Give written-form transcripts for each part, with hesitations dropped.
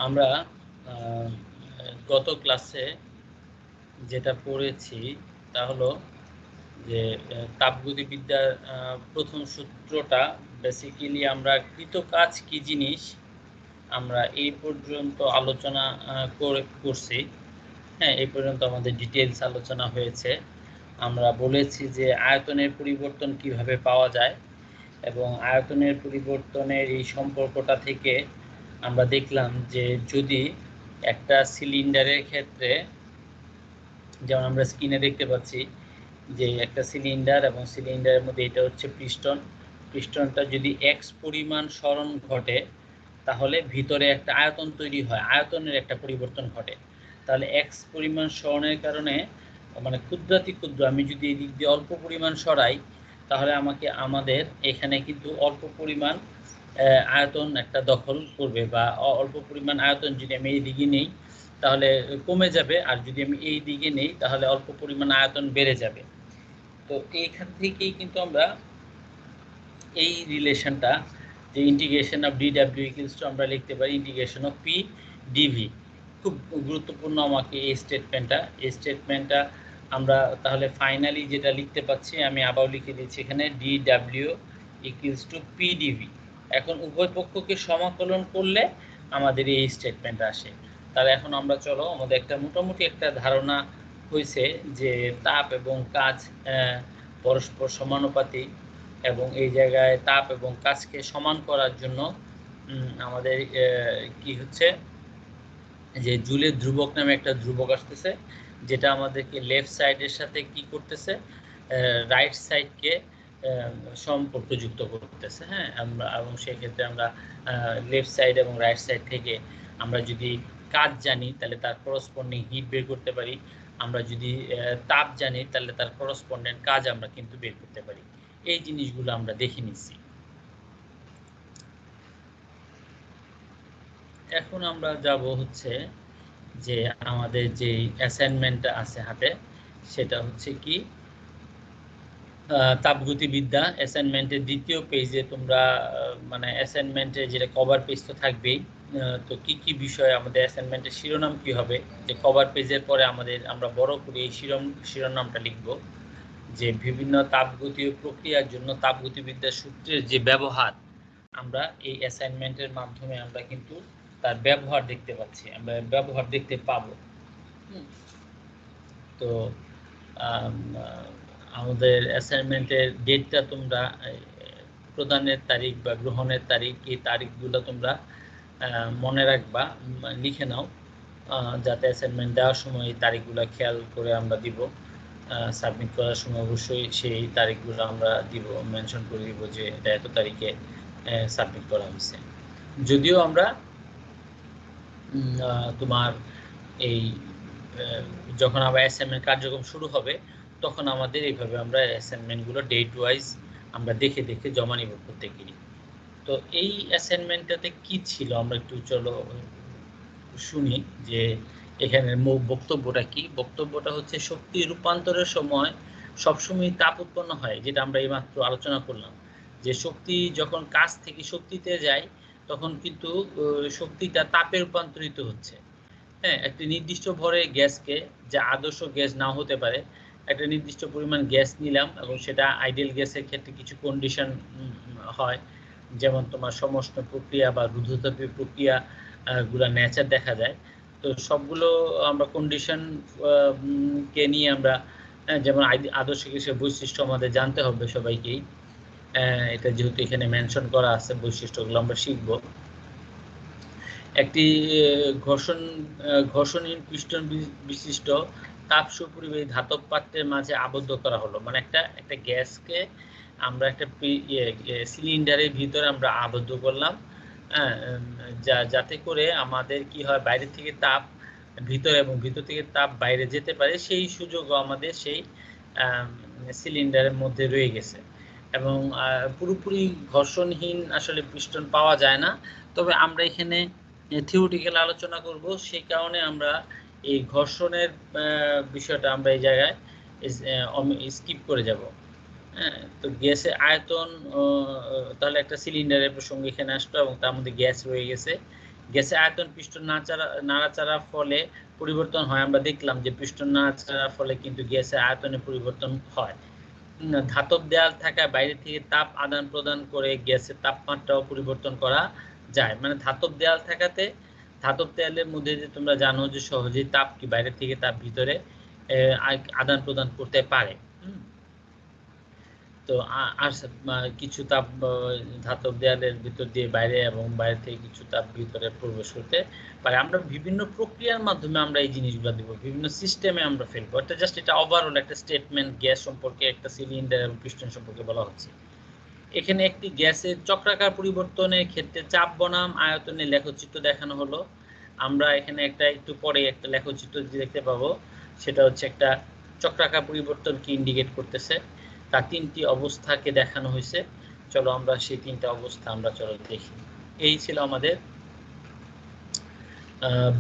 আমরা গত ক্লাসে যেটা পড়েছি তা হলো যে তাপগতিবিদ্যার প্রথম সূত্রটা বেসিক্যালি আমরা কৃতকাজ কি জিনিস আমরা এই পর্যন্ত আলোচনা করছি। হ্যাঁ, এই পর্যন্ত আমাদের ডিটেইলস আলোচনা হয়েছে। আমরা বলেছি যে আয়তনের পরিবর্তন কিভাবে পাওয়া যায় এবং আয়তনের পরিবর্তনের এই সম্পর্কটা থেকে আমরা দেখলাম যে যদি একটা সিলিন্ডারের ক্ষেত্রে, যেমন আমরা স্ক্রিনে দেখতে পাচ্ছি যে একটা সিলিন্ডার এবং সিলিন্ডারের মধ্যে এটা হচ্ছে পিস্টন, পিস্টনটা যদি এক্স পরিমাণ সরণ ঘটে তাহলে ভিতরে একটা আয়তন তৈরি হয়, আয়তনের একটা পরিবর্তন ঘটে। তাহলে এক্স পরিমাণ সরণের কারণে মানে ক্ষুদ্রাতি ক্ষুদ্র আমি যদি এই দিক দিয়ে অল্প পরিমাণ সরাই তাহলে আমাদের এখানে কিন্তু অল্প পরিমাণ আয়তন একটা দখল করবে, বা অল্প পরিমাণ আয়তন যদি আমি এই দিকে নেই তাহলে কমে যাবে, আর যদি আমি এই দিকে নেই তাহলে অল্প পরিমাণ আয়তন বেড়ে যাবে। তো এইখান থেকেই কিন্তু আমরা এই রিলেশনটা যে integration of DW equals to আমরা লিখতে পারি ইন্টিগ্রেশন অফ পি ডিভি। খুব গুরুত্বপূর্ণ আমাকে এই স্টেটমেন্টটা আমরা তাহলে ফাইনালি যেটা লিখতে পাচ্ছি আমি আবার লিখে দিচ্ছি এখানে ডিডব্লিউ ইকুয়ালস টু পি ডিভি। এখন উভয় পক্ষকে সমাকলন করলে আমাদের এই স্টেটমেন্ট আসে। তাহলে এখন আমরা চলো, আমাদের একটা মোটামুটি একটা ধারণা হয়েছে যে তাপ এবং কাজ পরস্পর সমানুপাতিক, এবং এই জায়গায় তাপ এবং কাজকে সমান করার জন্য আমাদের কি হচ্ছে যে জুলের ধ্রুবক নামে একটা ধ্রুবক আসতেছে, যেটা আমাদেরকে লেফট সাইডের সাথে কি করতেছে, রাইট সাইডকে সম্পর্কযুক্ত করতেছে। হ্যাঁ, আমরা এবং সেক্ষেত্রে আমরা লেফট সাইড এবং রাইট সাইড থেকে আমরা যদি কাজ জানি তাহলে তার করসপন্ডিং হিট বের করতে পারি, আমরা যদি তাপ জানি তাহলে তার করসপন্ডেন্ট কাজ আমরা কিন্তু বের করতে পারি। এই জিনিসগুলো আমরা দেখে নিচ্ছি। এখন আমরা যাব হচ্ছে যে আমাদের যে অ্যাসাইনমেন্টটা আছে হাতে, সেটা হচ্ছে কি তাপগতিবিদ্যা। অ্যাসাইনমেন্টের দ্বিতীয় পেজে তোমরা মানে অ্যাসাইনমেন্টে যেটা কভার পেজ তো থাকবেই, তো কি কি বিষয় আমাদের অ্যাসাইনমেন্টের শিরোনাম কি হবে, যে কভার পেজের পরে আমরা বড় করে এই শিরোনামটা লিখব যে বিভিন্ন তাপগতীয় প্রক্রিয়ার জন্য তাপগতিবিদ্যার সূত্রের যে ব্যবহার, আমরা এই অ্যাসাইনমেন্টের মাধ্যমে আমরা কিন্তু তার ব্যবহার দেখতে পাচ্ছি, আমরা ব্যবহার দেখতে পাবো। তো আমাদের অ্যাসাইনমেন্টের ডেটটা তোমরা প্রদানের তারিখ বা গ্রহণের তারিখ, এই তারিখগুলো তোমরা মনে রাখবা, লিখে নাও, যাতে অ্যাসাইনমেন্ট দেওয়ার সময় এই তারিখগুলো খেয়াল করে আমরা দিব। সাবমিট করার সময় অবশ্যই সেই তারিখগুলো আমরা দিব, মেনশন করে দিব যে এটা এত তারিখে সাবমিট করা হয়েছে। যদিও আমরা তোমার এই যখন আবার অ্যাসাইনমেন্ট কার্যক্রম শুরু হবে তখন আমাদের এইভাবে আমরা অ্যাসাইনমেন্টগুলো ডেট ওয়াইজ আমরা দেখে দেখে জমা নিব প্রত্যেকেরই। তো এই অ্যাসাইনমেন্টটাতে কি ছিল আমরা একটু চলো শুনি যে এখানে বক্তব্যটা কি। বক্তব্যটা হচ্ছে শক্তি রূপান্তরের সময় সবসময় তাপ উৎপন্ন হয়, যেটা আমরা এইমাত্র আলোচনা করলাম, যে শক্তি যখন কাজ থেকে শক্তিতে যায় তখন কিন্তু শক্তিটা তাপে রূপান্তরিত হচ্ছে। হ্যাঁ, একটি নির্দিষ্ট ভরের গ্যাসকে, যা আদর্শ গ্যাস নাও হতে পারে, একটা নির্দিষ্ট পরিমাণ গ্যাস নিলাম এবং সেটা আইডিয়াল গ্যাসের ক্ষেত্রে কিছু কন্ডিশন হয়, যেমন তোমার সমস্ত প্রক্রিয়া বা রুদ্ধতাপীয় প্রক্রিয়া গুলা নেচার দেখা যায়। তো সবগুলো আমরা কন্ডিশন কে নিয়ে আমরা যেমন আদর্শ গ্যাসের বৈশিষ্ট্য আমাদের জানতে হবে সবাইকেই, এটা যেহেতু এখানে মেনশন করা আছে বৈশিষ্ট্যগুলো আমরা শিখব। একটি ঘর্ষণহীন পিস্টন বিশিষ্ট তাপ সুপরিবাহী ধাতব পাত্রের মাঝে আবদ্ধ করা হলো, মানে একটা গ্যাসকে আমরা একটা সিলিন্ডারের ভিতরে আমরা আবদ্ধ করলাম, যাতে করে আমাদের কি হয়, বাইরে থেকে তাপ ভিতরে এবং ভিতর থেকে তাপ বাইরে যেতে পারে, সেই সুযোগও আমাদের সেই সিলিন্ডারের মধ্যে রয়ে গেছে। এবং পুরোপুরি ঘর্ষণহীন আসলে পিস্টন পাওয়া যায় না, তবে আমরা এখানে থিওরিটিক্যাল আলোচনা করব, সেই কারণে আমরা এই ঘর্ষণের বিষয়টা আমরা এই জায়গায় স্কিপ করে যাব। হ্যাঁ, তো গ্যাসের আয়তন, তাহলে একটা সিলিন্ডারের প্রসঙ্গ এখানে আসলো এবং তার মধ্যে গ্যাস রয়ে গেছে, গ্যাসের আয়তন পিস্টন নাড়াচাড়ার ফলে পরিবর্তন হয়। আমরা দেখলাম যে পিস্টন নাড়াচাড়ার ফলে কিন্তু গ্যাসের আয়তনে পরিবর্তন হয়। ধাতব দেয়াল থাকায় বাইরে থেকে তাপ আদান প্রদান করে গ্যাসের তাপমাত্রাও পরিবর্তন করা যায়। মানে ধাতব দেয়াল থাকাতে ধাতব দেয়ালের মধ্যে যে তোমরা জানো যে সহজেই তাপ কি বাইরে থেকে তাপ ভিতরে আদান প্রদান করতে পারে। তো আর কিছু তাপ ধাতব দেয়ালের ভিতর দিয়ে বাইরে এবং বাইরে থেকে কিছু তাপ ভিতরে প্রবেশ করতে পারে। আমরা বিভিন্ন প্রক্রিয়ার মাধ্যমে আমরা এই জিনিসগুলো দেব, বিভিন্ন সিস্টেমে আমরা ফেলবো। এটা জাস্ট এটা ওভারঅল একটা স্টেটমেন্ট গ্যাস সম্পর্কে, একটা সিলিন্ডার এবং পিস্টন সম্পর্কে বলা হচ্ছে। এখানে একটি গ্যাসের চক্রাকার পরিবর্তনের ক্ষেত্রে চাপ বনাম আয়তনের লেখচিত্র দেখানো হলো। আমরা এখানে একটা একটু পরে একটা লেখচিত্র দেখতে পাবো, সেটা হচ্ছে একটা চক্রাকার পরিবর্তনকে ইন্ডিকেট করতেছে। তার তিনটি অবস্থাকে দেখানো হয়েছে। চলো আমরা সেই তিনটা অবস্থা আমরা চলো দেখি। এই ছিল আমাদের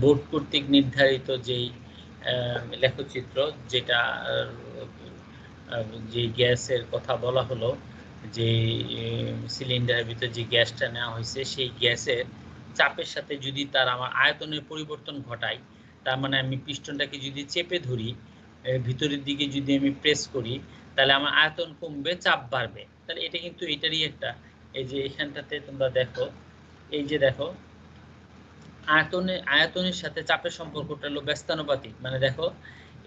বোর্ড কর্তৃক নির্ধারিত যেই লেখচিত্র, যেটা যে গ্যাসের কথা বলা হলো, যে সিলিন্ডারের ভিতরে যে গ্যাসটা নেওয়া হয়েছে সেই গ্যাসের চাপের সাথে যদি তার আমার আয়তনের পরিবর্তন ঘটাই, তার মানে আমি পিস্টনটাকে যদি চেপে ধরি, ভিতরের দিকে যদি আমি প্রেস করি, তাহলে আমার আয়তন কমবে, চাপ বাড়বে। তাহলে এটা কিন্তু এটারই একটা, এই যে এখানটাতে তোমরা দেখো, এই যে দেখো আয়তনের সাথে চাপের সম্পর্কটা হলো ব্যস্তানুপাতিক। মানে দেখো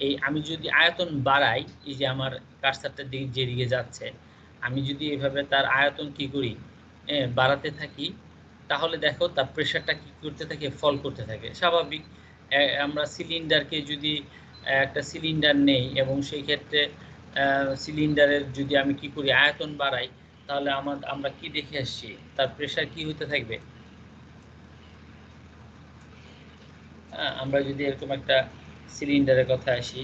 এই আমি যদি আয়তন বাড়াই, এই যে আমার কার্সারটা যেদিকে যাচ্ছে, আমি যদি এভাবে তার আয়তন কি করি, বাড়াতে থাকি, তাহলে দেখো তার প্রেশারটা কি করতে থাকে, ফল করতে থাকে। স্বাভাবিক। আমরা সিলিন্ডারকে যদি একটা সিলিন্ডার নেই এবং সেই ক্ষেত্রে সিলিন্ডারের যদি আমি কি করি, আয়তন বাড়াই, তাহলে আমরা কি দেখে আসছি, তার প্রেশার কি হতে থাকবে। আমরা যদি এরকম একটা সিলিন্ডারের কথা আসি,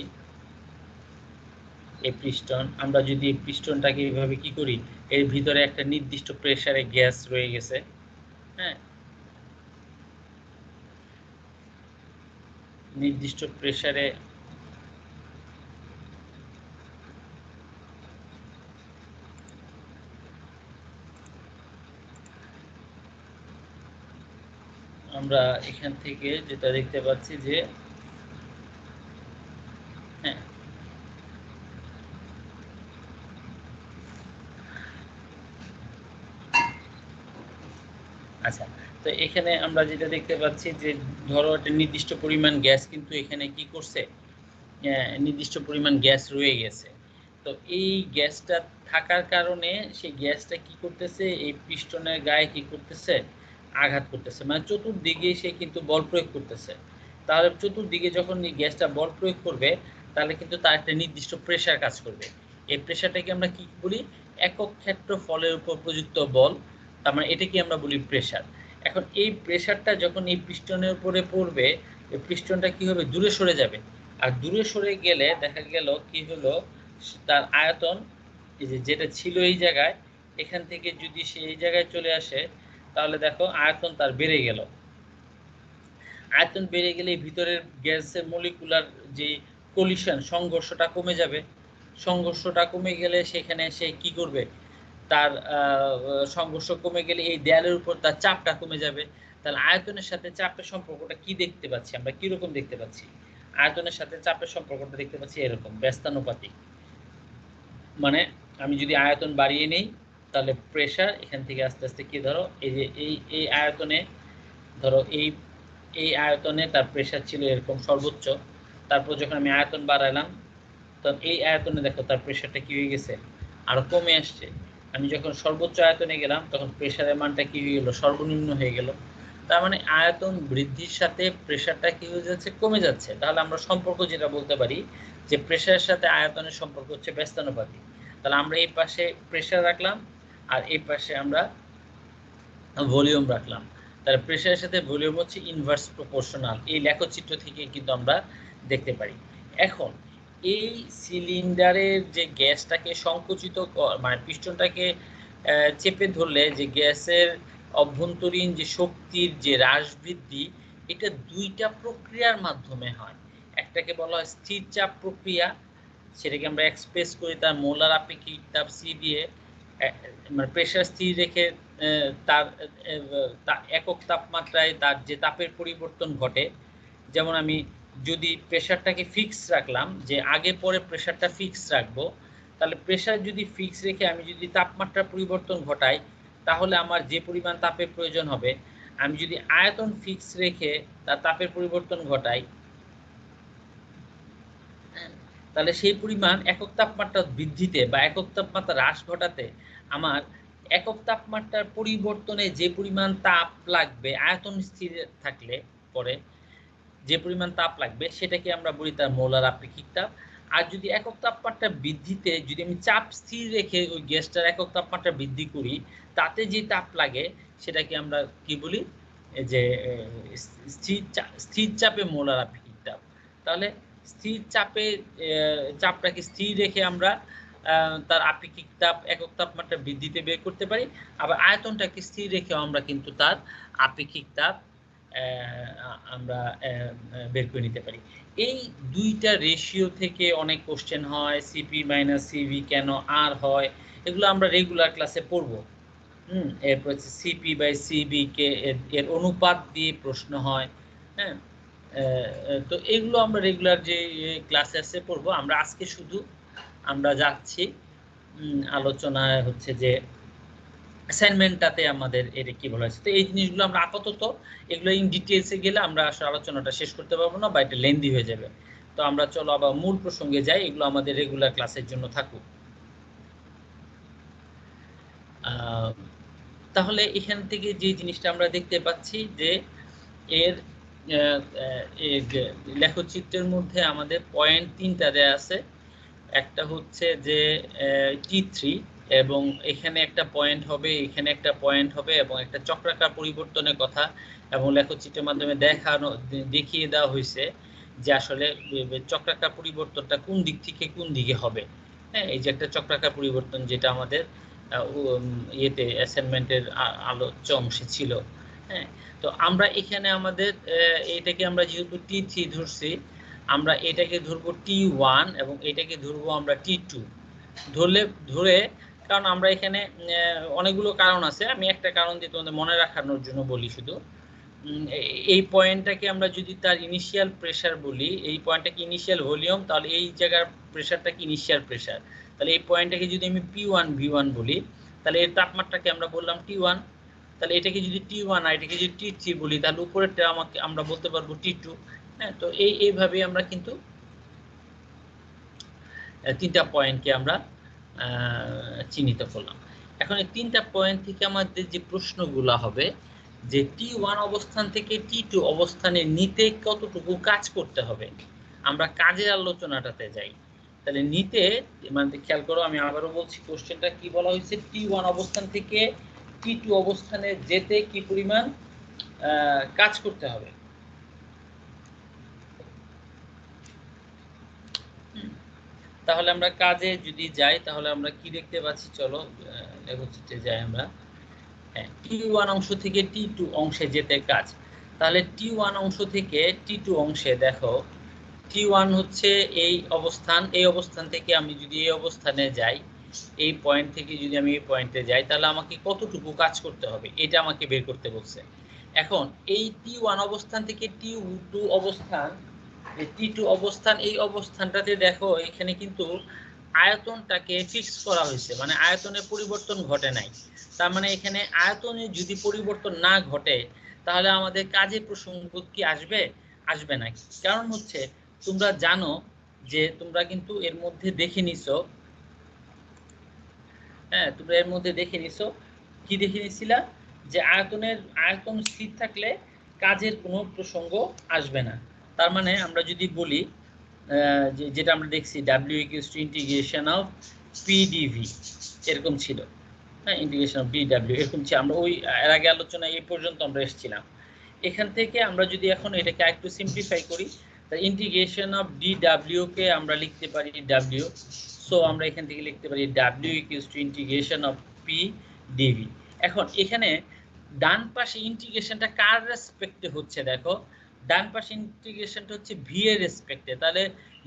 এই পিস্টন, আমরা যদি এই পিস্টনটাকে এইভাবে কি করি, এর ভিতরে একটা নির্দিষ্ট প্রেসারে গ্যাস রয়ে গেছে, হ্যাঁ, নির্দিষ্ট প্রেসারে আমরা এখান থেকে যেটা দেখতে পাচ্ছি যে হ্যাঁ, আচ্ছা, তো এখানে আমরা যেটা দেখতে পাচ্ছি যে ধরো একটা নির্দিষ্ট পরিমাণ গ্যাস কিন্তু এখানে কি করছে, নির্দিষ্ট পরিমাণ গ্যাস রয়ে গেছে। তো এই গ্যাসটা থাকার কারণে সেই গ্যাসটা কি করতেছে, এই পিস্টনের গায়ে কি করতেছে, আঘাত করতেছে। মানে চতুর্দিকে সে কিন্তু বল প্রয়োগ করতেছে। তাহলে চতুর্দিকে যখন এই গ্যাসটা বল প্রয়োগ করবে, তাহলে কিন্তু তার একটা নির্দিষ্ট প্রেসার কাজ করবে। এই প্রেসারটাকে আমরা কি বলি, একক ক্ষেত্রফলের উপর প্রযুক্ত বল। তার মানে এটাকে আমরা বলি প্রেসার। এখন এই প্রেসারটা যখন এই পিস্টনের উপরে পড়বে, এই পিস্টনটা কি হবে, দূরে সরে যাবে। আর দূরে সরে গেলে দেখা গেল কি হলো, তার আয়তন এই যে যেটা ছিল এই জায়গায়, এখান থেকে যদি সে এই জায়গায় চলে আসে, তাহলে দেখো আয়তন তার বেড়ে গেল। আয়তন বেড়ে গেলে ভিতরের গ্যাসের মলিকুলার যে কলিশন, সংঘর্ষটা কমে যাবে। সংঘর্ষটা কমে গেলে সেখানে সে কি করবে, তার সংঘর্ষ কমে গেলে এই দেয়ালের উপর তার চাপটা কমে যাবে। তাহলে আয়তনের সাথে চাপের সম্পর্কটা কি দেখতে পাচ্ছি আমরা, কিরকম দেখতে পাচ্ছি, আয়তনের সাথে চাপের সম্পর্কটা দেখতে পাচ্ছি এরকম ব্যস্তানুপাতিক। মানে আমি যদি আয়তন বাড়িয়ে নেই, তাহলে প্রেসার এখান থেকে আস্তে আস্তে কি, ধরো এই যে এই আয়তনে, ধরো এই আয়তনে তার প্রেসার ছিল এরকম সর্বোচ্চ, তারপর যখন আমি আয়তন বাড়ালাম, তখন এই আয়তনে দেখো তার প্রেসারটা কি হয়ে গেছে, আরো কমে আসছে। আমি যখন সর্বোচ্চ আয়তনে গেলাম, তখন প্রেসারের মানটা কি হয়ে গেল, সর্বনিম্ন হয়ে গেল। তার মানে আয়তন বৃদ্ধির সাথে প্রেসারটা কি হয়ে যাচ্ছে, কমে যাচ্ছে। তাহলে আমরা সম্পর্ক যেটা বলতে পারি যে প্রেসারের সাথে আয়তনের সম্পর্ক হচ্ছে ব্যস্তানুপাতিক। তাহলে আমরা এই পাশে প্রেসার রাখলাম আর এই পাশে আমরা ভলিউম রাখলাম। তাহলে প্রেসারের সাথে ভলিউম হচ্ছে ইনভার্স প্রপোর্শনাল। এই লেখচিত্র থেকে কিন্তু আমরা দেখতে পারি। এখন এই সিলিন্ডারের যে গ্যাসটাকে সংকুচিত, মানে পিস্টনটাকে চেপে ধরলে যে গ্যাসের অভ্যন্তরীণ যে শক্তির যে হ্রাস বৃদ্ধি, এটা দুইটা প্রক্রিয়ার মাধ্যমে হয়। একটাকে বলা হয় স্থির চাপ প্রক্রিয়া, সেটাকে আমরা এক্সপ্রেস করি তার মোলার আপেক্ষিক তাপ সি দিয়ে, মানে প্রেসার স্থির রেখে তার একক তাপমাত্রায় তার যে তাপের পরিবর্তন ঘটে, যেমন আমি যদি প্রেশারটাকে ফিক্স রাখলাম, যে আগে পরে প্রেশারটা ফিক্স রাখবো, তাহলে প্রেশার যদি ফিক্স রেখে আমি যদি তাপমাত্রার পরিবর্তন ঘটাই, তাহলে আমার যে পরিমাণ তাপের প্রয়োজন হবে, আমি যদি আয়তন ফিক্স রেখে তার তাপের পরিবর্তন ঘটাই, তাহলে সেই পরিমাণ একক তাপমাত্রা বৃদ্ধিতে বা একক তাপমাত্রা হ্রাস ঘটাতে আমার একক তাপমাত্রার পরিবর্তনে যে পরিমাণ তাপ লাগবে আয়তন স্থির থাকলে পরে যে পরিমাণ তাপ লাগবে সেটাকে আমরা বলি তার মোলার আপেক্ষিক তাপ। আর যদি একক তাপমাত্রা বৃদ্ধিতে যদি আমি চাপ স্থির রেখে ওই গ্যাসটার একক তাপমাত্রা বৃদ্ধি করি, তাতে যে তাপ লাগে সেটাকে আমরা কি বলি, যে স্থির চাপে মোলার আপেক্ষিক তাপ। তাহলে স্থির চাপে চাপটাকে স্থির রেখে আমরা তার আপেক্ষিক তাপ একক তাপমাত্রা বৃদ্ধিতে বের করতে পারি, আবার আয়তনটাকে স্থির রেখেও আমরা কিন্তু তার আপেক্ষিক তাপ আমরা বের করে নিতে পারি। এই দুইটা রেশিও থেকে অনেক কোশ্চেন হয়, সিপি মাইনাস সিভি কেন আর হয়, এগুলো আমরা রেগুলার ক্লাসে পড়বো। এরপর হচ্ছে সিপি বাই সিবি কে এর অনুপাত দিয়ে প্রশ্ন হয়। হ্যাঁ, তো এগুলো আমরা রেগুলার যে ক্লাসে আছে পড়বো। আমরা আজকে শুধু আমরা যাচ্ছি আলোচনায় হচ্ছে যে অ্যাসাইনমেন্টটাতে আমাদের এটা কি বলা হয়েছে। তো এই জিনিসগুলো আমরা আপাতত এগুলো ইন ডিটেলসে গেলে আমরা আসলে আলোচনাটা শেষ করতে পারবো না বা এটা লেন্দি হয়ে যাবে। তো আমরা চলো আবার মূল প্রসঙ্গে যাই, এগুলো আমাদের রেগুলার ক্লাসের জন্য থাকুক। তাহলে এখান থেকে যে জিনিসটা আমরা দেখতে পাচ্ছি যে এর লেখচিত্রের মধ্যে আমাদের পয়েন্ট 3টা দেয়া আছে। একটা হচ্ছে যে T3 এবং এখানে একটা পয়েন্ট হবে, এখানে একটা পয়েন্ট হবে এবং একটা চক্রাকার পরিবর্তনের কথা এবং লেখচিত্রের মাধ্যমে দেখিয়ে দেওয়া হয়েছে যে আসলে চক্রাকার পরিবর্তনটা কোন দিক থেকে কোন দিকে হবে। হ্যাঁ, এই যে একটা চক্রাকার পরিবর্তন যেটা আমাদের ইয়েতে অ্যাসাইনমেন্টের আলোচ্য অংশে ছিল। হ্যাঁ, তো আমরা এখানে আমাদের এটাকে আমরা যেহেতু T3 ধরছি, আমরা এটাকে ধরবো T1 এবং এটাকে ধরবো আমরা T2 ধরে, কারণ আমরা এখানে অনেকগুলো কারণ আছে, আমি একটা কারণ দিয়ে তোমাদের মনে রাখানোর জন্য বলি শুধু। এই পয়েন্টটাকে আমরা যদি তার ইনিশিয়াল প্রেসার বলি, এই পয়েন্টটাকে ইনিশিয়াল ভলিউম, তাহলে এই জায়গার প্রেসারটাকে ইনিশিয়াল প্রেসার। তাহলে এই পয়েন্টটাকে যদি আমি P1 V1 বলি, তাহলে এর তাপমাত্রাকে আমরা বললাম T1। তাহলে এটাকে যদি T1 আর এটাকে যদি T3 বলি, তাহলে উপরেরটা আমরা বলতে পারবো T2। হ্যাঁ, তো এইভাবে আমরা কিন্তু 3টা পয়েন্টকে আমরা চিহ্নিত করলাম। এখন এই 3টা পয়েন্ট থেকে আমাদের যে প্রশ্নগুলো হবে যে T1 অবস্থান থেকে T2 অবস্থানে নিতে কতটুকু কাজ করতে হবে, আমরা কাজের আলোচনাটাতে যাই। তাহলে নিতে মানে খেয়াল করো, আমি আবারও বলছি কোশ্চেনটা কি বলা হয়েছে, T1 অবস্থান থেকে T2 অবস্থানে যেতে কি পরিমাণ কাজ করতে হবে। তাহলে আমরা কাজে যদি যাই তাহলে আমরা কি দেখতে পাচ্ছি, চলো লেখচিত্রে যাই আমরা। হ্যাঁ, T1 অংশ থেকে T2 অংশে যেতে কাজ। তাহলে T1 অংশ থেকে T2 অংশে দেখো, T1 হচ্ছে এই অবস্থান থেকে আমি যদি এই অবস্থানে যাই, এই পয়েন্ট থেকে যদি আমি এই পয়েন্টে যাই, তাহলে আমাকে কতটুকু কাজ করতে হবে এটা আমাকে বের করতে বলছে। এখন এই T1 অবস্থান থেকে T2 অবস্থান, T2 অবস্থান, এই অবস্থানটাতে দেখো এখানে কিন্তু আয়তনটাকে ফিক্স করা হয়েছে, মানে আয়তনের পরিবর্তন ঘটে নাই। তার মানে এখানে আয়তনে যদি পরিবর্তন না ঘটে তাহলে আমাদের কাজের প্রসঙ্গ কি আসবে? আসবে না। কারণ হচ্ছে তোমরা জানো যে তোমরা কিন্তু এর মধ্যে দেখে নিছো, হ্যাঁ তোমরা এর মধ্যে দেখে নিছো, কি দেখে নিছিলা যে আয়তন স্থির থাকলে কাজের কোনো প্রসঙ্গ আসবে না। তার মানে আমরা যদি বলি যেটা আমরা দেখছি W = ইন্টিগ্রেশন অফ PdV এরকম ছিল, হ্যাঁ ইন্টিগ্রেশন অফ DW এরকম ছিল। আমরা ওই এর আগে আলোচনা এই পর্যন্ত আমরা এসেছিলাম। এখান থেকে আমরা যদি এখন এটাকে একটু সিম্পলিফাই করি, তাহলে ইন্টিগ্রেশন অফ DW কে আমরা লিখতে পারি W। সো আমরা এখান থেকে লিখতে পারি W = ইন্টিগ্রেশন অফ PdV। এখন এখানে ডান পাশে ইন্টিগ্রেশনটা কার রেসপেক্টে হচ্ছে, দেখো ডান পাশে ইন্টিগ্রেশনটা হচ্ছে V এর রেসপেক্টে, তাহলে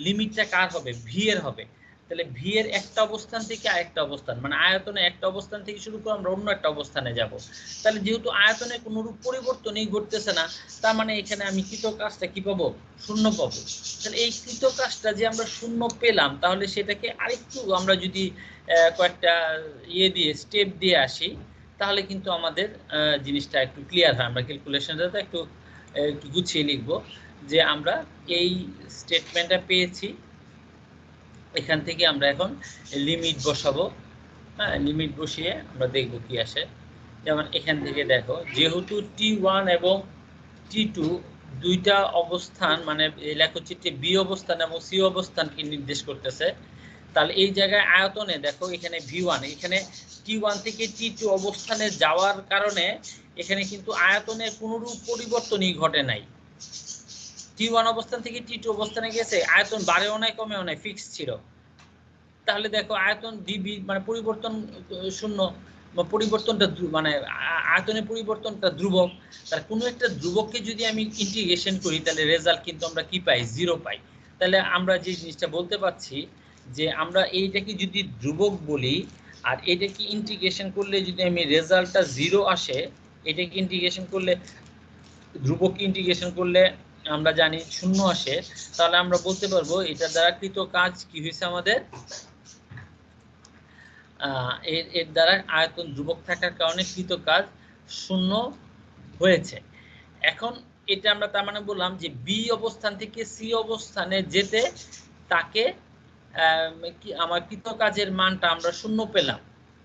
লিমিটটা কার হবে? V এর হবে। তাহলে ভি এর একটা অবস্থান থেকে আরেকটা অবস্থান, মানে আয়তনে একটা অবস্থান থেকে শুরু করে আমরা অন্য একটা অবস্থানে যাব। তাহলে যেহেতু আয়তনে কোনো রূপ পরিবর্তনই ঘটতেছে না, তার মানে এখানে আমি কৃত কাজটা কি পাবো, শূন্য পাবো। তাহলে এই কৃত কাজটা যে আমরা শূন্য পেলাম, তাহলে সেটাকে আরেকটু আমরা যদি কয়েকটা দিয়ে স্টেপ দিয়ে আসি, তাহলে কিন্তু আমাদের জিনিসটা একটু ক্লিয়ার হয়। আমরা ক্যালকুলেশনটা একটু একটু গুছিয়ে লিখবো যে আমরা এই স্টেটমেন্টটা পেয়েছি, এখান থেকে আমরা এখন লিমিট বসাবো। হ্যাঁ, লিমিট বসিয়ে আমরা দেখব কি আসে। যেমন এখান থেকে দেখো, যেহেতু T1 এবং T2 দুইটা অবস্থান, মানে লেখচিত্রে বি অবস্থান এবং সি অবস্থানকে নির্দেশ করতেছে, তাহলে এই জায়গায় আয়তনে দেখো এখানে V1, এখানে T1 থেকে T2 অবস্থানে যাওয়ার কারণে এখানে কিন্তু আয়তনের কোনরূপ পরিবর্তনই ঘটে নাই। T1 অবস্থান থেকে T2 অবস্থানে গেছে, আয়তন বাড়েও নাই কমেও নাই, ফিক্স ছিল। তাহলে দেখো আয়তন ডিবি মানে পরিবর্তন শূন্য, পরিবর্তনটা মানে আয়তনের পরিবর্তনটা ধ্রুবক। তার কোনো একটা ধ্রুবককে যদি আমি ইন্টিগ্রেশন করি, তাহলে রেজাল্ট কিন্তু আমরা কি পাই, জিরো পাই। তাহলে আমরা যে জিনিসটা বলতে পারছি যে আমরা এইটাকে যদি ধ্রুবক বলি আর এটাকে ইন্টিগ্রেশন করলে যদি আমি রেজাল্টটা জিরো আসে, এটাকে ইন্টিগ্রেশন করলে, ধ্রুবককে ইন্টিগ্রেশন করলে আমরা জানি শূন্য আসে, তাহলে আমরা বলতে পারবো এটা দ্বারা কৃত কাজ কি হয়েছে আমাদের, এর দ্বারা আয়তন ধ্রুবক থাকার কারণে কৃত কাজ শূন্য হয়েছে। এখন এটা আমরা তার মানে বললাম যে বি অবস্থান থেকে সি অবস্থানে যেতে তাকে আমার কৃত কাজের মানটা আমরা শূন্য পেলাম।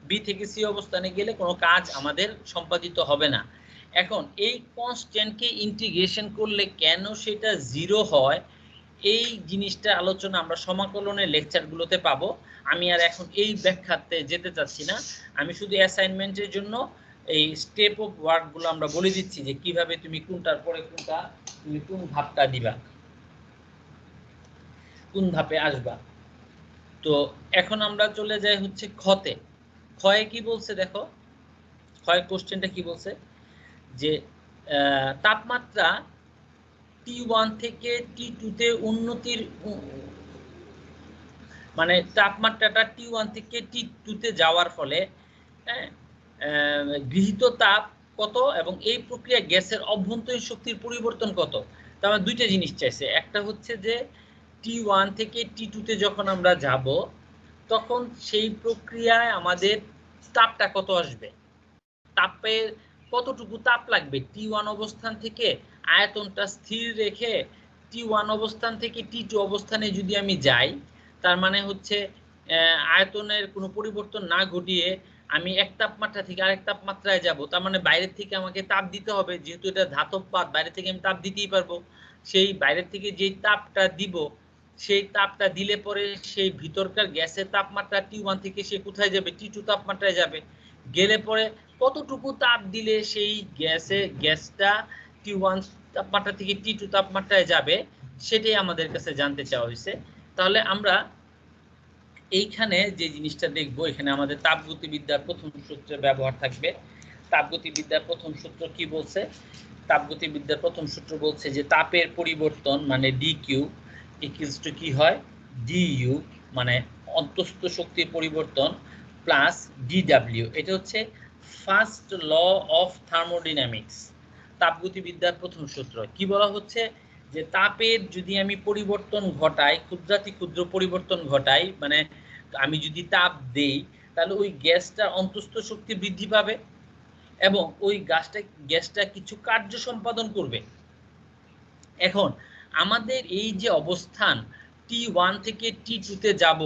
বি থেকে সি অবস্থানে গেলে কোনো কাজ আমাদের সম্পাদিত হবে না। এখন এই কনস্ট্যান্টকে ইন্টিগ্রেশন করলে কেন সেটা জিরো হয়, এই জিনিসটা আলোচনা আমরা সমাকলনের লেকচারগুলোতে পাবো। আমি আর এখন এই ব্যাখ্যাতে যেতে চাচ্ছি না, আমি শুধু অ্যাসাইনমেন্টের জন্য এই স্টেপ অফ ওয়ার্কগুলো আমরা বলে দিচ্ছি যে কিভাবে তুমি কোনটার পরে কোনটা, তুমি কোন ধাপটা দিবা, কোন ধাপে আসবা। তো এখন আমরা চলে যাই হচ্ছে খতে। ক্ষয়ে কি বলছে দেখো, ক্ষয় কোশ্চেনটা কি বলছে যে তাপমাত্রা T1 থেকে T2 তে উন্নতির, মানে তাপমাত্রাটা T1 থেকে T2 তে যাওয়ার ফলে গৃহীত তাপ কত এবং এই প্রক্রিয়া গ্যাসের অভ্যন্তরীণ শক্তির পরিবর্তন কত। তার মানে দুইটা জিনিস চাইছে, একটা হচ্ছে যে T1 থেকে T2 তে যখন আমরা যাব তখন সেই প্রক্রিয়ায় আমাদের তাপটা কত আসবে, তাপের কতটুকু তাপ লাগবে T1 অবস্থান থেকে আয়তনটা স্থির রেখে T1 অবস্থান থেকে T2 অবস্থানে যদি আমি যাই, তার মানে হচ্ছে আয়তনের কোনো পরিবর্তন না ঘটিয়ে আমি এক তাপমাত্রা থেকে আরেক তাপমাত্রায় যাব, তার মানে বাইরের থেকে আমাকে তাপ দিতে হবে, যেহেতু এটা ধাতব পাত বাইরে থেকে আমি তাপ দিতেই পারবো। সেই বাইরের থেকে যেই তাপটা দিব, সেই তাপটা দিলে পরে সেই ভিতরকার গ্যাসের তাপমাত্রা T1 থেকে সে কোথায় যাবে, T2 তাপমাত্রায় যাবে। গেলে পরে কতটুকু তাপ দিলে সেই গ্যাসটা T1 তাপমাত্রা থেকে T2 তাপমাত্রায় যাবে, সেটাই আমাদের কাছে জানতে চাওয়া হয়েছে। তাহলে আমরা এইখানে যে জিনিসটা দেখব, এখানে আমাদের তাপগতিবিদ্যার প্রথম সূত্রের ব্যবহার থাকবে। তাপগতিবিদ্যার প্রথম সূত্র কি বলছে, তাপগতিবিদ্যার প্রথম সূত্র বলছে যে তাপের পরিবর্তন মানে dq ইকুয়ালস টু কি হয়, du মানে অন্তস্থ শক্তির পরিবর্তন প্লাস dw। এটা হচ্ছে ফার্স্ট ল অফ থার্মোডাইনামিক্স। তাপগতিবিদ্যার প্রথম সূত্র কি বলা হচ্ছে যে তাপের যদি আমি পরিবর্তন ঘটাই, ক্ষুদ্রাতি ক্ষুদ্র পরিবর্তন ঘটাই, মানে আমি যদি তাপ দেই, তাহলে ওই গ্যাসটার অন্তস্থ শক্তি বৃদ্ধি পাবে এবং ওই গ্যাসটা কিছু কার্য সম্পাদন করবে। এখন আমাদের এই যে অবস্থান T1 থেকে T2 তে যাব,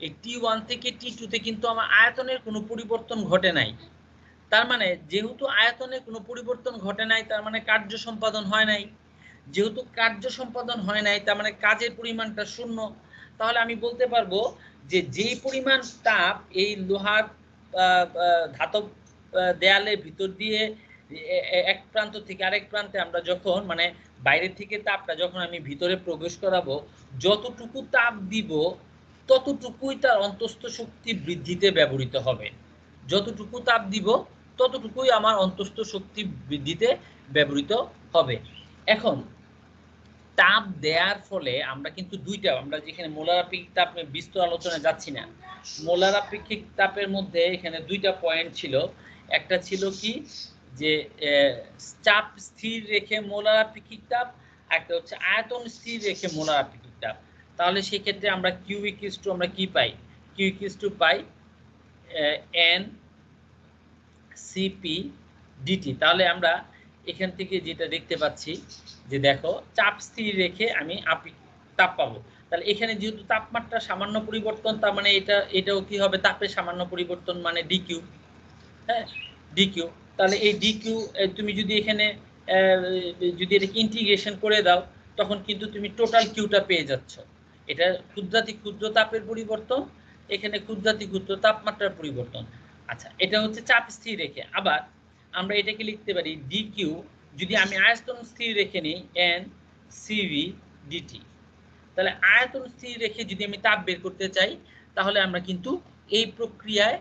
এই T1 থেকে T2 তে কিন্তু আমার আয়তনের কোনো পরিবর্তন ঘটে নাই। তার মানে যেহেতু আয়তনের কোনো পরিবর্তন ঘটে নাই, তার মানে কার্য সম্পাদন হয় নাই। যেহেতু কার্য সম্পাদন হয় নাই, তার মানে কাজের পরিমাণটা শূন্য। তাহলে আমি বলতে পারবো যে যেই পরিমাণ তাপ এই লোহার ধাতব দেয়ালের ভিতর দিয়ে এক প্রান্ত থেকে আরেক প্রান্তে আমরা যখন মানে বাইরে থেকে তাপটা যখন আমি ভিতরে প্রবেশ করাবো, যতটুকু তাপ দিব ততটুকুই তার অন্তস্থ শক্তি বৃদ্ধিতে ব্যবহৃত হবে। যতটুকু তাপ দিব ততটুকুই আমার অন্তস্থ শক্তি বৃদ্ধিতে ব্যবহৃত হবে। এখন তাপ দেওয়ার ফলে আমরা কিন্তু দুইটা, আমরা যেখানে মোলার আপেক্ষিক তাপ বিস্তর আলোচনায় যাচ্ছি না, মোলার আপেক্ষিক তাপের মধ্যে এখানে দুইটা পয়েন্ট ছিল। একটা ছিল কি যে চাপ স্থির রেখে মোলার আপেক্ষিক তাপ, একটা হচ্ছে আয়তন স্থির রেখে মোলার আপেক্ষিক তাপ। তাহলে সেই ক্ষেত্রে আমরা কিউ ইকুয়ালস টু আমরা কি পাই? কিউ ইকুয়ালস টু পাই এন সিপি ডিটি। তাহলে আমরা এখান থেকে যেটা দেখতে পাচ্ছি যে দেখো চাপ স্থির রেখে আমি তাপ পাবো। তাহলে এখানে যেহেতু তাপমাত্রা সামান্য পরিবর্তন, তার মানে এটাও কি হবে? তাপের সামান্য পরিবর্তন মানে ডিকিউ। হ্যাঁ, ডিকিউ। তাহলে এই ডিকিউ তুমি যদি এখানে যদি এটাকে ইন্টিগ্রেশন করে দাও, তখন কিন্তু তুমি টোটাল কিউটা পেয়ে যাচ্ছ। এটা ক্ষুদ্রাতি ক্ষুদ্র তাপের পরিবর্তন, এখানে ক্ষুদ্রাতি ক্ষুদ্র তাপমাত্রার পরিবর্তন। আচ্ছা, এটা হচ্ছে চাপ স্থির রেখে। আবার আমরা এটাকে লিখতে পারি ডিকিউ যদি আমি আয়তন স্থির রেখে নিই এন সিভি ডিটি। তাহলে আয়তন স্থির রেখে যদি আমি তাপ বের করতে চাই, তাহলে আমরা কিন্তু এই প্রক্রিয়ায়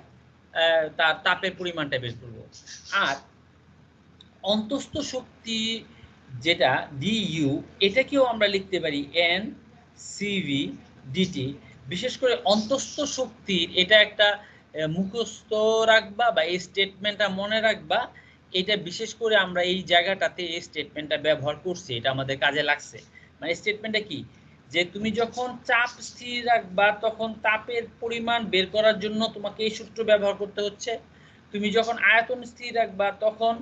তার তাপের পরিমাণটা বের করব। আর অন্তস্থ শক্তি যেটা ডিইউ, এটাকেও আমরা লিখতে পারি এন সিভি ডিটি। বিশেষ করে অন্তস্থ শক্তির এটা একটা মুখস্থ রাখবা বা এই স্টেটমেন্টটা মনে রাখবা। এটা বিশেষ করে আমরা এই জায়গাটাতে এই স্টেটমেন্টটা ব্যবহার করছি, এটা আমাদের কাজে লাগছে। মানে স্টেটমেন্টটা কি, যে তুমি যখন চাপ স্থির রাখবা তখন তাপের পরিমাণ বের করার জন্য তোমাকে এই সূত্র ব্যবহার করতে হচ্ছে। তুমি যখন আয়তন স্থির রাখবা তখন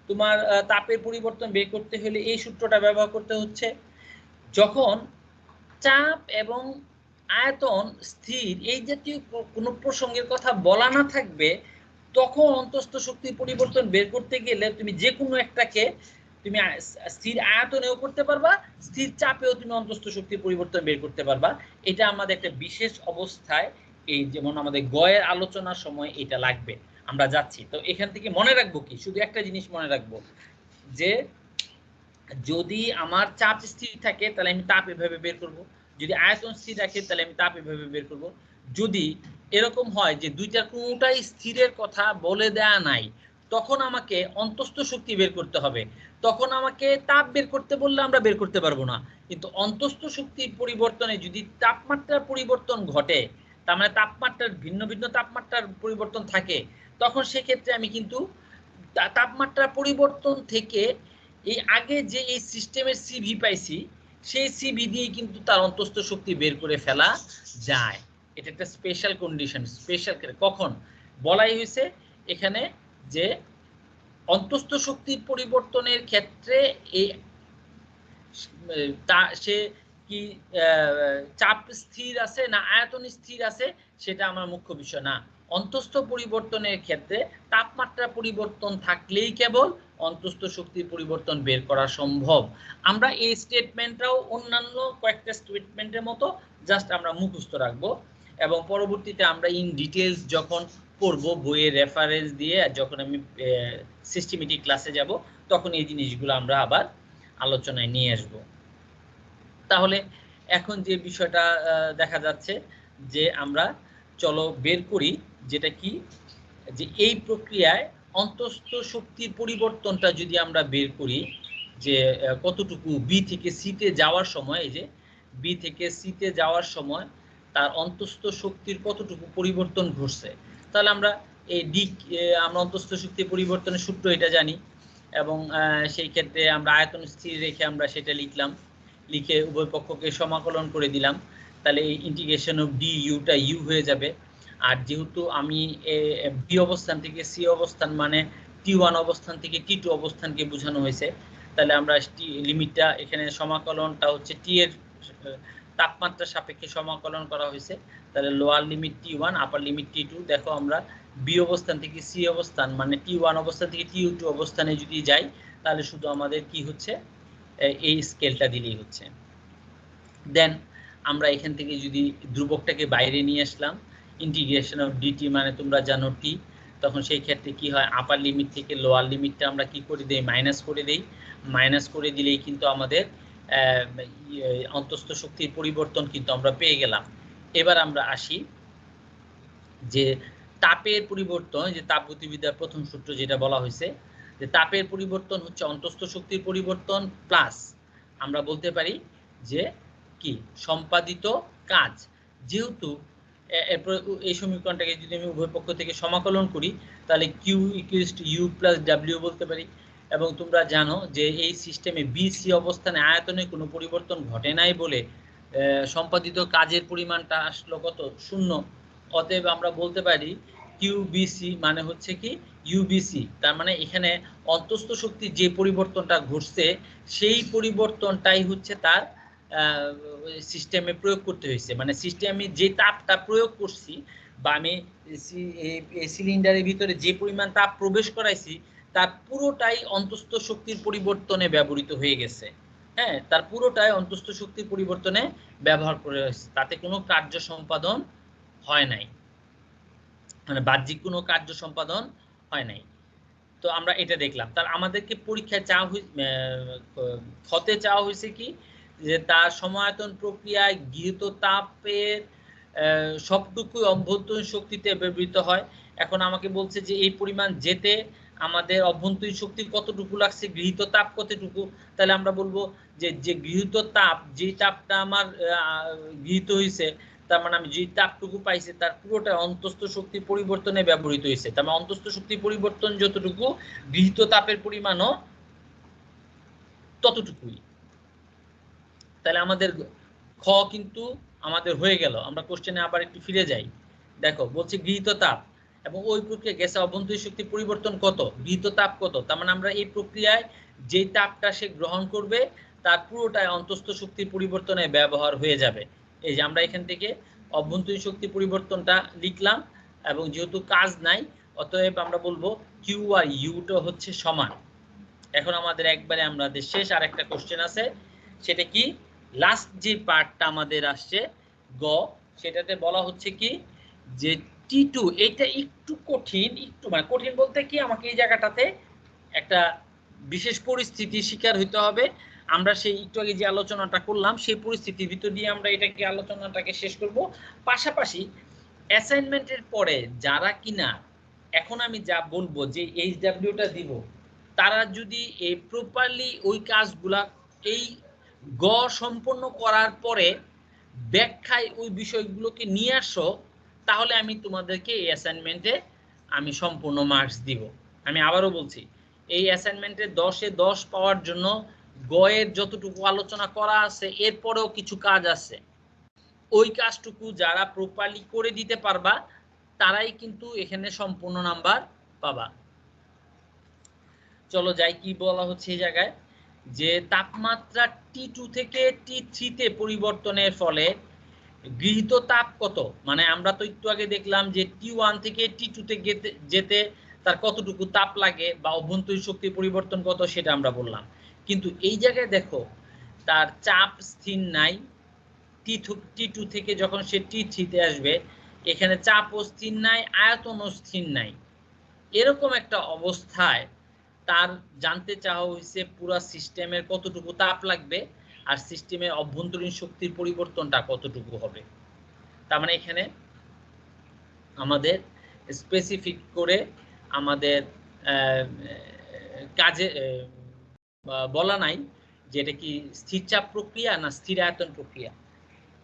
তোমার তাপের পরিবর্তন বের করতে হলে এই সূত্রটা ব্যবহার করতে হচ্ছে। যখন চাপ এবং আয়তন স্থির এই জাতীয় কোনো প্রসঙ্গের কথা বলা না থাকবে, তখন অন্তস্থ শক্তির পরিবর্তন বের করতে গেলে তুমি যে কোনো একটাকে তুমি স্থির আয়তনেও করতে পারবা, স্থির চাপেও তুমি অন্তস্থ শক্তির পরিবর্তন বের করতে পারবা। এটা আমাদের একটা বিশেষ অবস্থায়, এই যেমন আমাদের গয়ের আলোচনার সময় এটা লাগবে। আমরা যাচ্ছি তো এখান থেকে মনে রাখবো কি, শুধু একটা জিনিস মনে রাখবো যে যদি আমার চাপ স্থির থাকে তাহলে আমি তাপ এভাবে বের করব, যদি আয়তন স্থির রাখে তাহলে আমি তাপ এভাবে বের করব। যদি এরকম হয় যে দুইটার কোনোটাই স্থিরের কথা বলে দেয়া নাই, তখন আমাকে অন্তস্থ শক্তি বের করতে হবে। তখন আমাকে তাপ বের করতে বললে আমরা বের করতে পারবো না। কিন্তু অন্তস্থ শক্তির পরিবর্তনে যদি তাপমাত্রার পরিবর্তন ঘটে, তার মানে তাপমাত্রার ভিন্ন ভিন্ন তাপমাত্রার পরিবর্তন থাকে, তখন সেক্ষেত্রে আমি কিন্তু তাপমাত্রার পরিবর্তন থেকে এই আগে যে এই সিস্টেমের সিভি পাইছি, সেই সিভি দিয়ে কিন্তু তার অন্তস্থ শক্তি বের করে ফেলা যায়। এটা একটা স্পেশাল কন্ডিশন। স্পেশাল কখন বলাই হয়েছে এখানে যে অন্তস্থ শক্তির পরিবর্তনের ক্ষেত্রে এই সে কি চাপ স্থির আছে না আয়তন স্থির আছে সেটা আমার মুখ্য বিষয় না। অন্তস্থ পরিবর্তনের ক্ষেত্রে তাপমাত্রা পরিবর্তন থাকলেই কেবল অন্তস্থ শক্তির পরিবর্তন বের করা সম্ভব। আমরা এই স্টেটমেন্টটাও অন্যান্য কয়েকটা স্টেটমেন্টের মতো জাস্ট আমরা মুখস্থ রাখবো, এবং পরবর্তীতে আমরা ইন ডিটেলস যখন পড়ব বইয়ের রেফারেন্স দিয়ে, যখন আমি সিস্টেমেটিক ক্লাসে যাব, তখন এই জিনিসগুলো আমরা আবার আলোচনায় নিয়ে আসব। তাহলে এখন যে বিষয়টা দেখা যাচ্ছে যে আমরা চলো বের করি, যেটা কি যে এই প্রক্রিয়ায় অন্তস্থ শক্তির পরিবর্তনটা যদি আমরা বের করি যে কতটুকু বি থেকে সিতে যাওয়ার সময়, এই যে বি থেকে সিতে যাওয়ার সময় তার অন্তস্থ শক্তির কতটুকু পরিবর্তন ঘটছে, তাহলে আমরা এই ডি আমরা অন্তস্থ শক্তির পরিবর্তনের সূত্র এটা জানি, এবং সেই ক্ষেত্রে আমরা আয়তন স্থির রেখে আমরা সেটা লিখলাম, লিখে উভয় পক্ষকে সমাকলন করে দিলাম। তাহলে এই ইন্টিগ্রেশন অফ ডি ইউটা ইউ হয়ে যাবে। আর যেহেতু আমি বি অবস্থান থেকে সি অবস্থান মানে টি1 অবস্থান থেকে টি2 অবস্থানকে বোঝানো হয়েছে, তাহলে আমরা লিমিটটা এখানে সমাকলনটা হচ্ছে টি এর তাপমাত্রা সাপেক্ষে সমাকলন করা হয়েছে। তাহলে লোয়ার লিমিট টি1 আপার লিমিট টি2। দেখো আমরা বি অবস্থান থেকে সি অবস্থান মানে টি1 অবস্থান থেকে টি2 অবস্থানে যদি যাই, তাহলে শুধু আমাদের কি হচ্ছে এই স্কেলটা দিলেই হচ্ছে। দেন আমরা এখান থেকে যদি ধ্রুবকটাকে বাইরে নিয়ে আসলাম, ইন্টিগ্রেশন অফ ডিটি মানে তোমরা জানো টি, তখন সেই ক্ষেত্রে কি হয়, আপার লিমিট থেকে লোয়ার লিমিটটা আমরা কি করে দেই, মাইনাস করে দেই। মাইনাস করে দিলেই কিন্তু আমাদের অন্তস্থ শক্তির পরিবর্তন কিন্তু আমরা পেয়ে গেলাম। এবার আমরা আসি যে তাপের পরিবর্তন, যে তাপগতিবিদ্যার প্রথম সূত্র যেটা বলা হয়েছে যে তাপের পরিবর্তন হচ্ছে অন্তস্থ শক্তির পরিবর্তন প্লাস আমরা বলতে পারি যে কি সম্পাদিত কাজ। যেহেতু এরপর এই সমীকরণটাকে যদি আমি উভয় পক্ষ থেকে সমাকলন করি তাহলে q equals to u plus ডাব্লিউ বলতে পারি। এবং তোমরা জানো যে এই সিস্টেমে বি সি অবস্থানে আয়তনে কোনো পরিবর্তন ঘটে নাই বলে সম্পাদিত কাজের পরিমাণটা আসলো কত? 0। অতএব আমরা বলতে পারি কিউবিসি মানে হচ্ছে কি ইউবিসি। তার মানে এখানে অন্তস্থ শক্তির যে পরিবর্তনটা ঘটছে সেই পরিবর্তনটাই হচ্ছে তার সিস্টেমে প্রয়োগ করতে হয়েছে। মানে সিস্টেমে যে তাপটা প্রয়োগ করছি বা আমি সিলিন্ডারের ভিতরে যে পরিমাণ তাপ প্রবেশ করাইছি তার পুরোটাই অন্তস্থ শক্তির পরিবর্তনে ব্যবহৃত হয়ে গেছে। হ্যাঁ, তার পুরোটাই অন্তস্থ শক্তির পরিবর্তনে ব্যবহার করে হয়েছে, তাতে কোনো কার্য সম্পাদন হয় নাই, মানে বাহ্যিক কোনো কার্য সম্পাদন হয় নাই। তো আমরা এটা দেখলাম। তার আমাদেরকে পরীক্ষায় চাওয়া ক্ষতে চাওয়া হয়েছে কি যে তার সমায়তন প্রক্রিয়ায় গৃহীত তাপের সবটুকুই অভ্যন্তরীণ শক্তিতে ব্যবহৃত হয়। এখন আমাকে বলছে যে এই পরিমাণ যেতে আমাদের অভ্যন্তরীণ শক্তি কতটুকু লাগছে, গৃহীত তাপ কতটুকু। তাহলে আমরা বলবো যে গৃহীত তাপ, যে তাপটা আমার গৃহীত হয়েছে, তার মানে আমি যে তাপটুকু পাইছি তার পুরোটা অন্তস্থ শক্তি পরিবর্তনে ব্যবহৃত হয়েছে। তার মানে অন্তস্থ শক্তি পরিবর্তন যতটুকু, গৃহীত তাপের পরিমাণও ততটুকুই। তাহলে আমাদের খ কিন্তু আমাদের হয়ে গেল। আমরা কোশ্চেনে আবার একটু ফিরে যাই। দেখো বলছে গৃহীত তাপ এবং ওই প্রক্রিয়া গ্যাসের অভ্যন্তরীণ শক্তি পরিবর্তন কত, গৃহীত তাপ কত। তার মানে আমরা এই প্রক্রিয়ায় যে তাপটা সে গ্রহণ করবে তার পুরোটাই অন্তস্থ শক্তির পরিবর্তনে ব্যবহার হয়ে যাবে। এই যে আমরা এখান থেকে অভ্যন্তরীণ শক্তি পরিবর্তনটা লিখলাম এবং যেহেতু কাজ নাই অতএব আমরা বলবো কিউ আর ইউটা হচ্ছে সমান। এখন আমাদের একবারে আমাদের শেষ আর একটা কোশ্চেন আছে, সেটা কি লাস্ট যে পার্টটা আমাদের আসছে গ, সেটাতে বলা হচ্ছে কি যে T2, এটা একটু কঠিন, একটু মানে কঠিন বলতে কি আমাকে এই জায়গাটাতে একটা বিশেষ পরিস্থিতির শিকার হইতে হবে। আমরা সেই একটু আগে যে আলোচনাটা করলাম সেই পরিস্থিতির ভিতর দিয়ে আমরা এটাকে আলোচনাটাকে শেষ করব। পাশাপাশি অ্যাসাইনমেন্টের পরে যারা কিনা এখন আমি যা বলবো যে এইচডব্লিউটা দিব, তারা যদি এই প্রপারলি ওই কাজগুলা এই গ সম্পন্ন করার পরে ব্যাখ্যায় ওই বিষয়গুলোকে নিয়ে আসো, তাহলে আমি তোমাদেরকে এই অ্যাসাইনমেন্টে আমি সম্পূর্ণ মার্কস দিব। আমি আবারও বলছি, এই অ্যাসাইনমেন্টে 10-এ 10 পাওয়ার জন্য গয়ের যতটুকু আলোচনা করা আছে এরপরেও কিছু কাজ আছে, ওই কাজটুকু যারা প্রপারলি করে দিতে পারবা তারাই কিন্তু এখানে সম্পূর্ণ নাম্বার পাবা। চলো যাই, কি বলা হচ্ছে এই জায়গায় যে তাপমাত্রা T2 থেকে T3 তে পরিবর্তনের ফলে গৃহীত তাপ কত। মানে আমরা তো একটু আগে দেখলাম যে T1 থেকে T2 তে যেতে তার কতটুকু তাপ লাগে বা অভ্যন্তরীণ শক্তির পরিবর্তন কত সেটা আমরা বললাম। কিন্তু এই জায়গায় দেখো তার চাপ স্থির নাই। T2 থেকে যখন সে T3 তে আসবে এখানে চাপও স্থির নাই, আয়তনও স্থির নাই। এরকম একটা অবস্থায় তার জানতে চাওয়া হয়েছে পুরো সিস্টেমের কতটুকু তাপ লাগবে আর সিস্টেমের অভ্যন্তরীণ শক্তির পরিবর্তনটা কতটুকু হবে। তার মানে এখানে আমাদের স্পেসিফিক করে আমাদের কাজে বলা নাই যে এটা কি স্থির চাপ প্রক্রিয়া না স্থির আয়তন প্রক্রিয়া।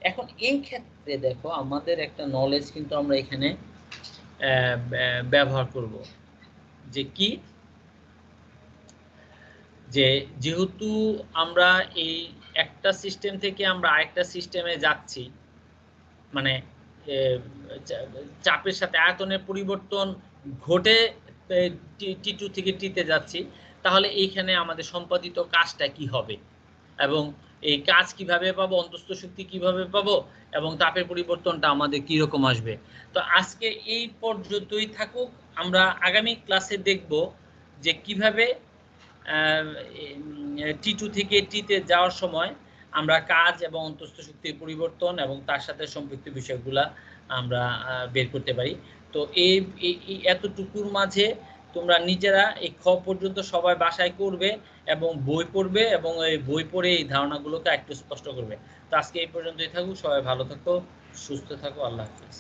এখন এই ক্ষেত্রে দেখো আমাদের একটা নলেজ কিন্তু আমরা এখানে ব্যবহার করব যে কি, যে যেহেতু আমরা এই একটা সিস্টেম থেকে আমরা আরেকটা সিস্টেমে যাচ্ছি, মানে চাপের সাথে আয়তনের পরিবর্তন ঘটে T2 থেকে T-তে যাচ্ছি, তাহলে এইখানে আমাদের সম্পাদিত কাজটা কি হবে এবং এই কাজ কিভাবে পাবো, অন্তস্থ শক্তি কিভাবে পাবো এবং তাপের পরিবর্তনটা আমাদের কি রকম আসবে। তো আজকে এই পর্যন্তই থাকুক। আমরা আগামী ক্লাসে দেখব যে কিভাবে T2 থেকে T-তে যাওয়ার সময় আমরা কাজ এবং অন্তস্থ শক্তির পরিবর্তন এবং তার সাথে সম্পৃক্ত বিষয়গুলা আমরা বের করতে পারি। তো এই এতটুকুর মাঝে তোমরা নিজেরা এই খ পর্যন্ত সবাই বাসায় করবে এবং বই পড়বে এবং এই বই পড়ে এই ধারণাগুলোকে একটু স্পষ্ট করবে। তো আজকে এই পর্যন্তই থাকুক, সবাই ভালো থাকো, সুস্থ থাকো, আল্লাহ হাফেজ।